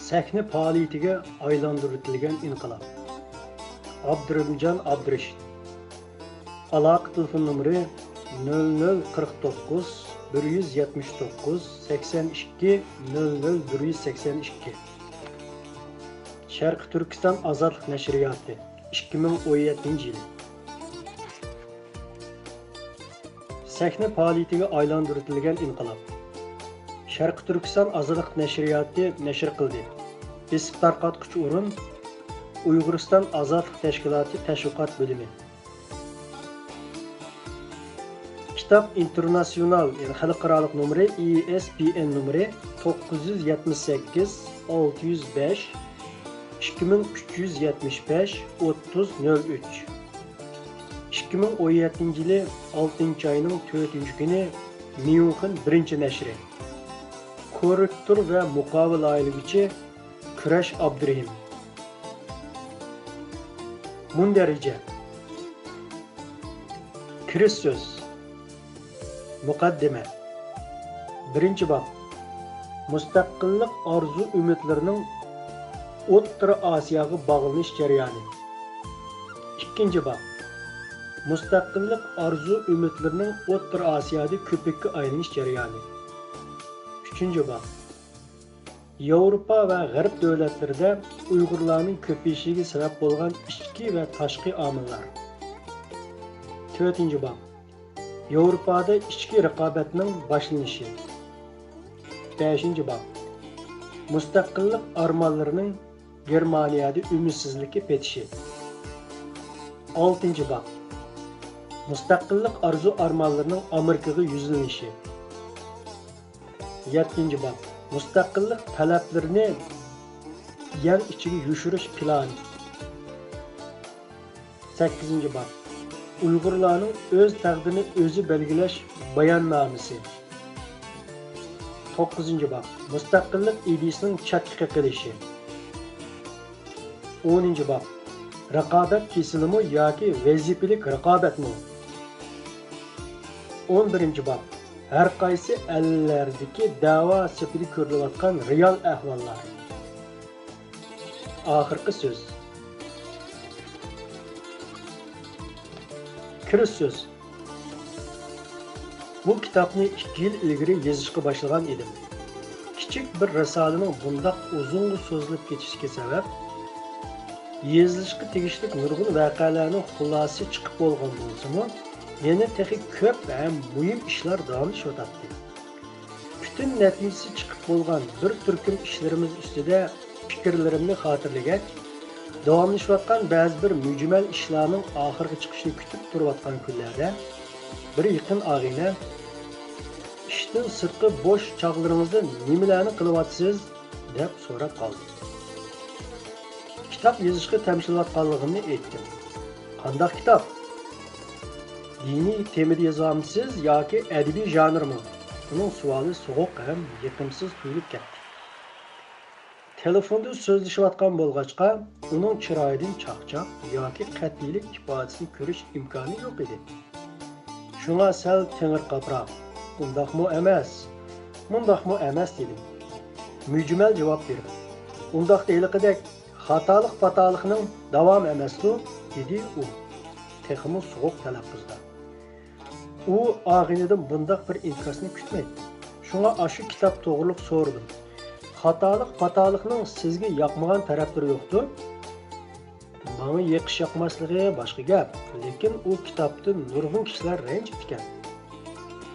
Sahne faoliyatiga aylantirilgan inqilob. Abdurahimjon Abdurashid. Aloqa telefon nomeri 0049 179 82 00 182. Sharq Turkiston Ozodlik nashriyoti 2017 yil. Sahne faoliyatiga aylantirilgan inqilob. Sharq Turkiston Ozodlik nashriyoti nashr qildi. Besib tarqatquchi o'rin Uyg'uriston Ozodlik tashkiloti tashviqot bo'limi. Kitap internasional, yani xalqaro nomeri ISBN nomeri 978 605 2375 3003. 2017 yili 6 ayning 4 kuni Myunxen 1 nashri. Korrektor ve muqavil aylıgıcı Kurash Abdurahim. Mundarica. Kirish so'z. Muqaddima. 1 bab. Mustaqillik orzu umidlarining O'rta Osiyoga bog'lanish jarayoni. 2 bab. Mustaqillik orzu umidlarining O'rta Osiyoda ko'pikka aylanish jarayoni. 3 bab. Yevropa ve G'arb davlatlarida Uyg'urlarning ko'payishiga sabab bo'lgan ichki va tashqi omillar. 4 bab. Yevropada ichki raqobatning boshlanishi. 5 bab. Mustaqillik armonlarining Germaniyada umidsizlikka petishi. 6 bab. Mustaqillik arzu armonlarining Amerikaga yuzlanishi. 7 bab. Mustaqillik talablarini yer ichiga yushirish plani. 8 bab. Uyg'urlarning o'z taqdirini o'zi belgilash bayonnomasi. 9 bab. Mustaqillik ideyasining chatga qilishi. 10 bab. Raqobat kesilimi yoki vazifalik raqobatmi? 11 bab. Her qaysi ellardagi da'vo sifati ko'rilayotgan real ahvollar. Oxirgi so'z. Kirish so'z. Bu kitobni 2 yil ilgari yozishga boshlagan edim. Kichik bir risolaning bundoq uzun so'zlab ketishiga sabab yozilishga tegishli nurg'un voqealarning xulosasi chiqib bo'lgan bo'lsa-mu, yana texnik ko'p va muhim ishlar davomlashyapti. Bütün natijasi chiqib bo'lgan bir turkum ishlarimiz ustida fikrlarimni xotirlagach, davomlashayotgan ba'zi bir mujmal ishlarning oxirgi chiqishini kutib turayotgan kunlarda bir yaqin og'ayni ishdan sirtqi bo'sh chog'laringizda nimalarni qilyapsiz deb so'rab qoldi. Kitob yozishga tamshilayotganligimni aytdim. Qanday kitob? Dini temada yazamsiz yoki adabiy janrmi? Uning savoli so'g'uq ham yiqimsiz tuyulib ketdi. Telefonda so'zlashayotgan bo'lg'achqa, uning chiroyidan chaqchaq yoki qat'iylik ifodasini ko'rish imkoni yo'q edi. Shunga sal tengir qaproq, "Undaqmi emas, mundaqmi emas" dedim. Mujmal javob berdi. "Undaq deyilqidek xatolik-patolikning davom emas-ku" dedi u. Texmi so'g'uq talaffuzda. U og'inidan bundaq bir inkosni kutmaydi. Shunga ashu kitob to'g'riliq so'radim. Xatolik-patolikning sizga yoqmagan taraflari yo'qmi? Menga yoqish yoqmasligi boshqa gap, lekin u kitobdan nurg'un kishilar ranjib ekan.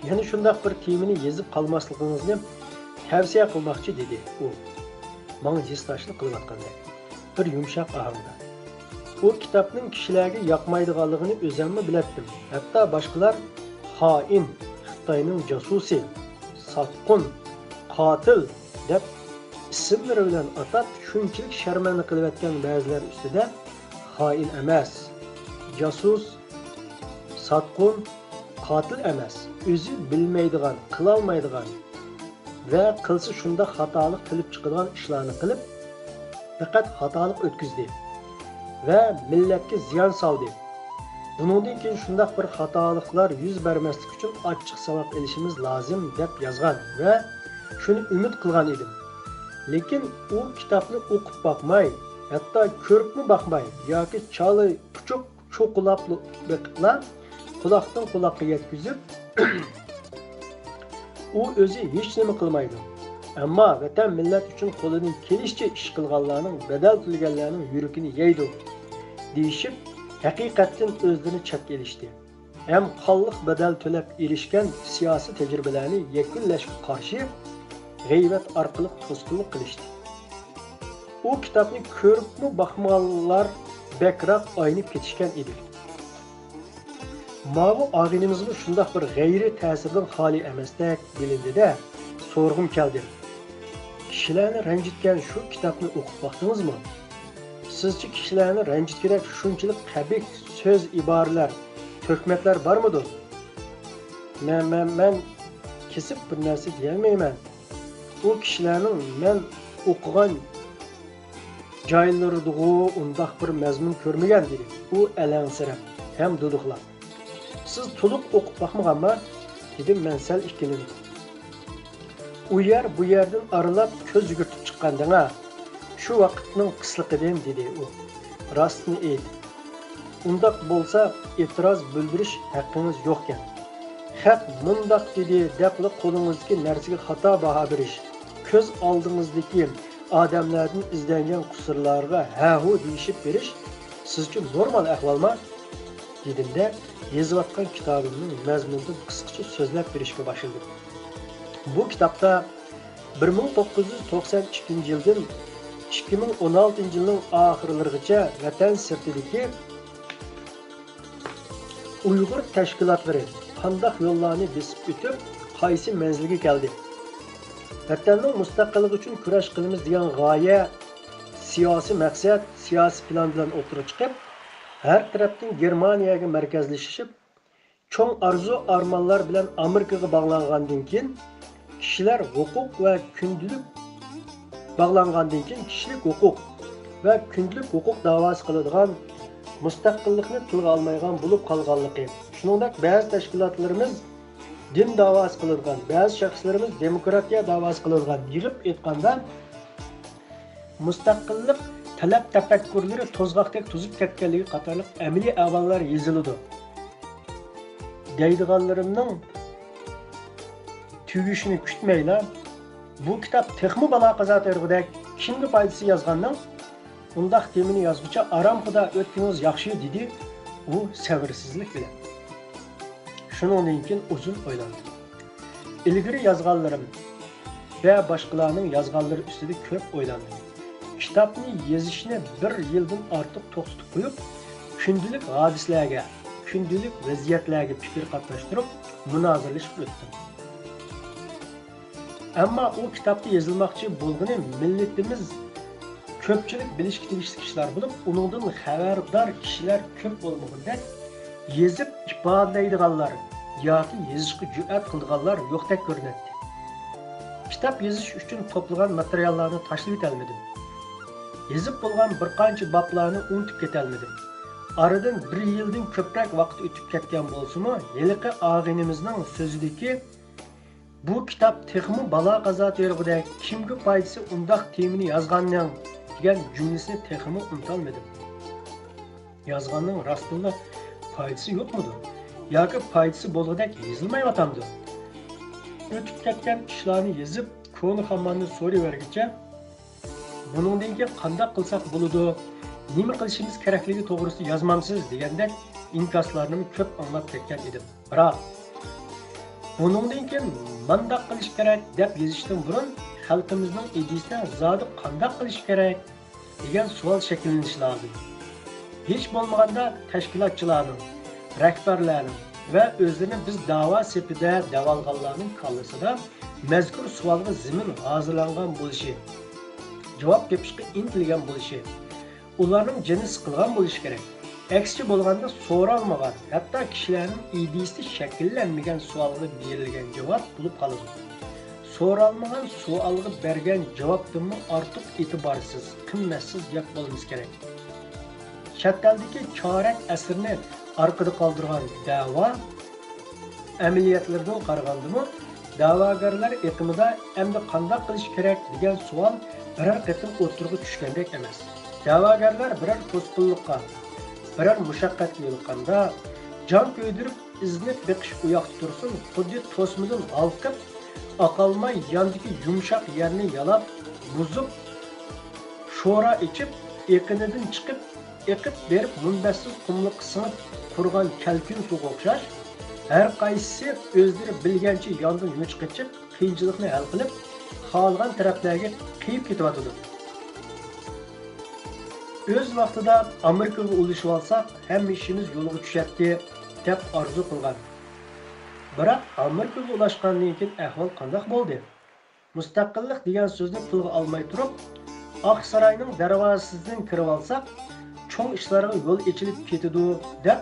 Yana shundaq bir temani yozib qolmasligingizni tavsiya qilmoqchi dedi u. Menga jistashlik qilayotganda bir yumshoq ohangda. U kitobning kishilarga yoqmaydiganligini o'zimmi bilatdim. Hatto boshqalar xoin, Xitoyning jasusi, sotqin, qotil deb ismlari bilan atab shunchalik sharmanda qilayotgan ba'zilar ustida xoin emas, jasus, sotqin, qotil emas, o'zi bilmaydigan, qila olmaydigan va qilsa shunda xatolik qilib chiqadigan ishlarni qilib, faqat xatolik o'tkazdi va millatga ziyon soldi. Bundan keyin shundaq bir xatoliklar yuz bermaslik uchun ochiq saboq olishimiz lozim deb yozgan va shuni umid qilgan edim. Lekin u kitobni o'qib boqmay, hatto ko'ribmi boqmay yoki choli puchuq cho'qilabli biqlar quloqdan quloqqa yetkazib u o'zi hech nima qilmaydi. Ammo vatan millat uchun qo'lidan kelishicha ish qilganlarning, badal to'laganlarning yuragini yeydi deyishib, haqiqatdan o'zlarini chatga ilishdi. Ham qonliq badal to'lab erishgan siyosiy tajribalarni yakunlashga qarshi g'iybat orqali to'sqinlik qilishdi. U kitobni ko'ribmi baxmaganlar bakroq aynib ketishgan edi. Ma'vu og'inimizga shundoq bir g'ayri ta'sirdan xoli emasdek bilindi-da, so'rg'im keldi. Kishilarni ranjitgan shu kitobni o'qib boqdingizmi? Sizcha kishilarni ranjitgan shunchalik qabih so'z iboralar, to'kmatlar bormidi? Men kesib bir narsa deyolmayman. U kishilarning men o'qigan joylarida undaq bir mazmun ko'rmagan dedi. U alansirab ham duduqlab. Siz to'liq o'qib boqmaganmi? Dedim men sal ikkilanib. U yer bu yerdan aralab ko'z yugurtib chiqqandanga shu vaqtning qisliqidan dedi u. Rostni aytdi. Undaq bo'lsa e'tiroz bildirish haqqingiz yo'q ekan. Haq mundaq dedi deb qo'lingizdagi narsaga xato baho berish, ko'z oldingizdagi odamlardan izlangan qusurlarga ha-hu deyishib berish siz uchun normal ahvolmi? Dedimda yozayotgan kitobimning mazmunidan qisqacha so'zlab berishga boshladim. Bu kitobda 1992 yildan 2016 yilning oxirlarigacha vatan sirtidagi Uyg'ur tashkilotlari qanday yo'llarni besib o'tib, qaysi manzilga keldi? Vatanning mustaqilligi uchun kurash qilamiz degan g'oya, siyosiy maqsad, siyosiy plan bilan o'tirib chiqib, har tarafdan Germaniyaga markazlashib, cho'ng arzu-armonlar bilan Amerikaga bog'langandan keyin kishilar huquq va kundalik bog'langandan keyin kishilik huquq va kundalik huquq da'vosi qiladigan mustaqillikni tilga olmaydigan bo'lib qolganligi. Shuningdek, ba'zi tashkilotlarimiz din da'vosi qiladigan, ba'zi shaxslarimiz demokratiya da'vosi qiladigan yig'ib aytganda mustaqillik talab tafakkurlari to'zg'oqdek tuzib ketganligi qatorliq amaliy ahvollar yoziladi. Deydiganlarimning tugishini kutmaylar. Bu kitob texmi balo qazat erg'idek kimga foydasi yozganning undaq temini yozguncha aramxuda o'tkingiz yaxshi dedi u sabrsizlik bilan. Shuningdan keyin uzun o'ylandi. Ilgari yozganlarim va boshqalarning yozganlari ustida ko'p o'ylandi. Kitobni yozishni 1 yildan ortiq to'xtatib qo'yib, kundalik hodisalarga, kundalik vaziyatlarga fikr qatnashtirib, munozaralashib o'tdim. Ammo u kitobda yozilmoqchi bo'lgani millatimiz ko'pchilik bilishga tegishli kishilar bo'lib, uningdan xabardor kishilar ko'p bo'lmaganda yezib ifodalaydiganlar yoki yozishga jur'at qilganlar yo'qdek ko'rinadi. Kitob yozish uchun to'plagan materiallarni tashlab o'tolmadim. Yozib bo'lgan bir qancha boblarni unutib ketolmadim. Aradan 1 yildan ko'proq vaqt o'tib ketgan bo'lsa-mu, yiliqi og'inimizning so'zidagi bu kitob texmi balo qazo terg'idek kimga foydasi undaq temini yozganning degan jumlasini texmi unutolmadim. Yozganning rostida foydasi yo'qmidi? Yoki foydasi bo'lgandek yozilmayotgandi? O'tib ketgan ishlarni yozib, ko'ni hammani so'rayverguncha buningdan keyin qanday qilsak bo'ladi? Nima qilishimiz kerakligi to'g'risida yozmamsiz degandek inkoslarni ko'p anglab ketgan edim. Biroq buningdan keyin qanday qilish kerak deb yozishdan burun xalqimizning idisida zodi qanday qilish kerak degan savol shakllanishi lozim. Hech bo'lmaganda tashkilotchilarning, rahbarlarning va o'zini biz da'vo sepida davolganlarning qallasida mazkur savolga zimin hozirlangan bo'lishi, javob topishga intilgan bo'lishi, ularning jini siqilgan bo'lishi kerak. Aksicha bo'lganda so'ralmagan, hatto kishilarning idisida shakllanmagan savolga berilgan javob bo'lib qoladi. So'ralmagan savolga bergan javobdan ortiq e'tiborsiz, qimmatsiz gap bo'lmasa kerak. Chet eldagi chorak asrni orqada qoldirgan da'vo amaliyotlardan qaraganda da'vogarlar eqimida endi qanday qilish kerak degan savol biror qatim o'tirg'i tushgandek emas. Da'vogarlar biror to'sqinlikqa, biror mushaqqatga yo'liqqanda jon ko'ydirib iznib beqish u yoqda tursin, xuddi to'smidan halqib aqalmay yandagi yumshoq yerni yalab, buzib, sho'ra ichib, eqinidan chiqib, eqib berib munbassiz qumliq singib qurgan kalkun suvga o'xshash, har qaysisi o'zlari bilgancha yondan yuch qichib, qiyinchilikni hal qilib, xohlagan taraflarga qiyib ketyotdi. O'z vaqtida Amerikaga ulashib olsak, hamma ishimiz yo'lga tushadi deb orzu qilgan. Biroq Amerikaga ulashgandan keyin ahvol qanday bo'ldi? Mustaqillik degan so'zni tilga olmay turib, Oq saroyning darvozasidan kirib olsak, cho'ng ishlarga yo'l ochilib ketadi deb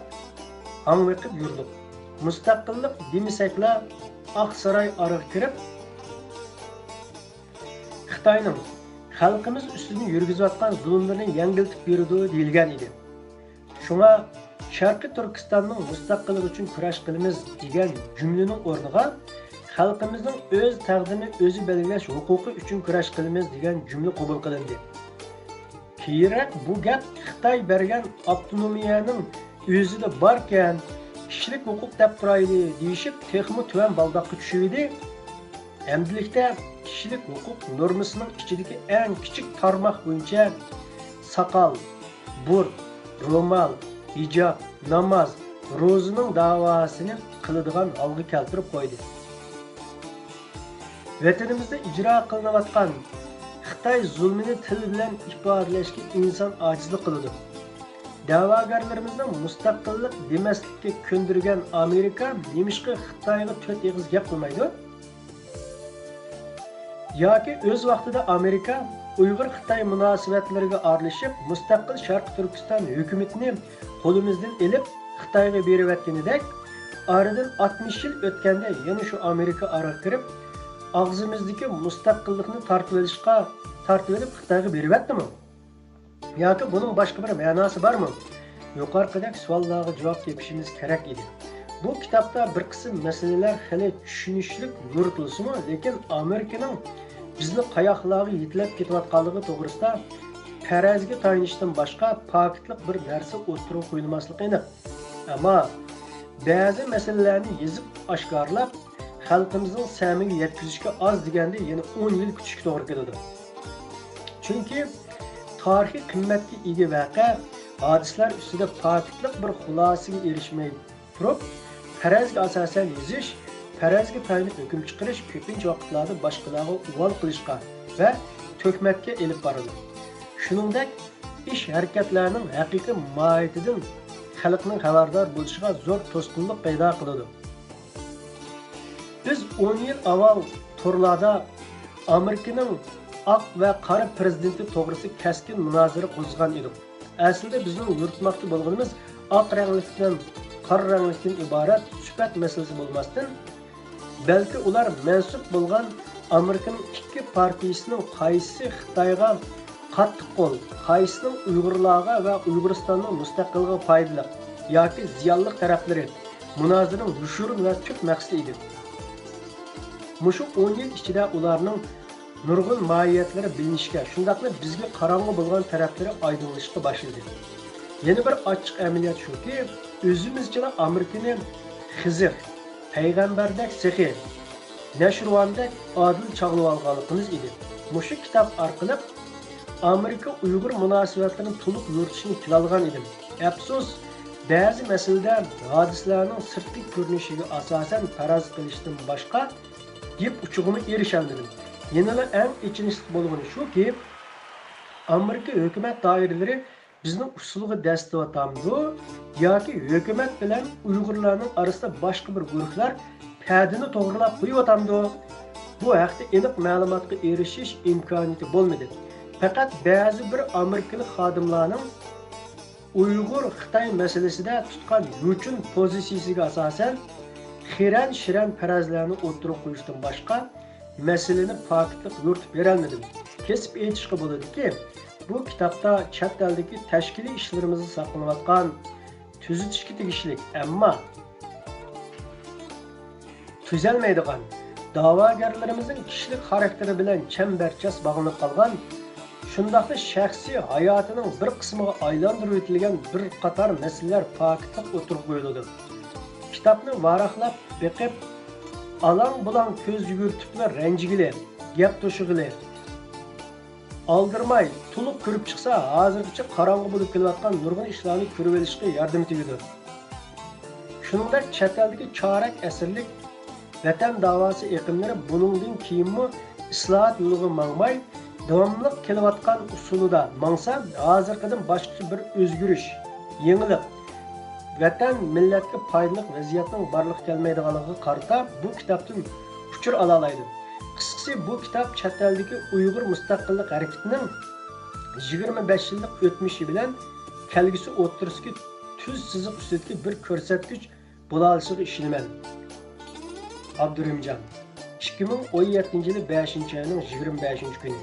hangviqib yurdik. Mustaqillik demasaklar, Oq saroy orasiga kirib, Xitoyning xalqimiz ustidan yurgizayotgan zulmlarini yengiltib beradi deyilgan edi. Shunga Sharqiy Turkistonning mustaqilligi uchun kurash qilamiz degan jumlaning o'rniga xalqimizning o'z taqdirini o'zi belgilash huquqi uchun kurash qilamiz degan jumla qabul qilindi. Keyinroq bu gap Xitoy bergan avtonomiyaning o'zida borkan, kishilik huquq deb turaydi deyishib, texmi tuvan baldoqqa tushibdi. Endilikda kishilik huquq normasining ichidagi eng kichik tarmoq bo'yicha saqal, burq, ro'mol, hijob, namoz, ro'zining davosini qiladigan holga keltirib qo'ydi. Vatanimizda ijro qilinayotgan Xitoy zulmini til bilan ifodalashga inson ojizlik qiladi. Da'vogarlarimizning mustaqillik demaslikka ko'ndirgan Amerika nemishqa Xitoyga to'rt eg'iz gap qilmaydi? Yoki o'z vaqtida Amerika Uyg'ur-Xitoy munosabatlariga aralashib, mustaqil Sharqiy Turkiston hukumatini qo'limizdan elib Xitoyga berib o'tganidek, oradan 60 yil o'tganda yana shu Amerika araga kirib, og'zimizdagi mustaqillikni tortib olib Xitoyga berib o'tdimi? Yoki buning boshqa bir ma'nosi bormi? Yuqoridagi savollarga javob topishimiz kerak edi. Bu kitobda bir qism masalalar xili tushunishlik yuritilsa-mu, lekin Amerikaning bizni qayoqlarga yetlab ketayotganligi to'g'risida farazga tayinishdan boshqa paketlik bir narsa o'tirib qo'yilmasligi aniq. Ammo ba'zi masalalarni yozib oshkorlab, xalqimizning samiga yetkazishga oz deganda yana 10 yil kutishga to'g'ri keladi. Chunki tarixiy qimmatga ega voqea hodisalar ustida paketlik bir xulosaga erishmay turib, farazga asosan yozish, farazga tayinib hukm chiqarish ko'pincha vaqtlarda boshqalarga uvol qilishga va to'kmatga elib boradi. Shuningdek, ish harakatlarining haqiqiy mohiyatidan xalqning xabardor bo'lishiga zo'r to'sqinlik paydo qiladi. Biz 10 yil avval turlarda Amerikaning oq va qora prezidenti to'g'risida keskin munozara qo'zg'agan edik. Aslida bizning yuritmoqchi bo'lganimiz oq ranglikdan qora ranglikdan iborat sifat masalasi bo'lmasdan, balki ular mansub bo'lgan Amerikaning ikki partiyasining qaysi Xitoyga qattiq qo'l, qaysining Uyg'urlarga va Uyg'uristonning mustaqilligiga foydali yoki ziyonli taraflari munozaraning yushurin va tub maqsadi edi. Mushu 10 yil ichida ularning nurg'un mohiyatlari bilinishga, shundaqla bizga qarong'i bo'lgan taraflari oydinlashishga boshladi. Yana bir ochiq amaliyot shuki, o'zimizcha Amerikani Xizr, payg'ambardek sehi, nashrvandek odil chaqlab olganligimiz edi. Mushu kitob orqali Amerika Uyg'ur munosabatlarini to'liq yuritishni tilolgan edim. Afsus, ba'zi masalada hodisalarning sirtqi ko'rinishiga asosan faraz qilishdan boshqa deb uchug'ini erishandim. Yana eng ichinishli bo'lgani shuki, Amerika hukumat doiralari bizning usulga dastayotamdi yoki hukumat bilan Uyg'urlarning orasida boshqa bir guruhlar padini to'g'rilab qo'yotamdi. Bu haqda aniq ma'lumotga erishish imkoniyati bo'lmadi. Faqat ba'zi bir Amerikalik xodimlarning Uyg'ur Xitoy masalasida tutgan yuchun pozitsiyasiga asosan xiran-shiran farazlarni o'tirib qo'yishdan boshqa masalani paketlik yuritib berolmadim. Kesib aytishga bo'ladiki, bu kitobda chet eldagi tashkiliy ishlarimizni saqlanayotgan tuzitishga tegishli, ammo tuzalmaydigan, da'vogarlarimizning kishilik xarakteri bilan chambarchas bog'lanib qolgan, shundaqda shaxsiy hayotining bir qismiga aylantirib o'tilgan bir qator masalalar pokitlik o'tirib qo'yiladi. Kitobni varaqlab beqib, alang-bulang ko'z yugurtibla ranjigili, gap to'shig'ili, aldirmay, to'liq ko'rib chiqsa, hozirgacha qorong'i bo'lib kelayotgan nurg'un ishlarni ko'rib olishga yordam tegadi. Shuningdek, chet eldagi chorak asrlik vatan da'vosi eqimlari buningdan keyinmi islohot yo'liga mangmay, davomli kelayotgan usulida mangsa, hozirgidan boshqa bir o'zgarish, yangilik, vatan millatga foydali vaziyatning barliq kelmaydiganligiga qarata bu kitobdan uchur ola oladi. Qisqasi bu kitob chet eldagi Uyg'ur mustaqillik harakatining 25 yillik o'tmishi bilan kelgusi o'ttirisiga tuz siziq ustidagi bir ko'rsatkich bo'la olishiga ishonaman. Abdurahimjon 2017 yili 5 oyning 25 kuni.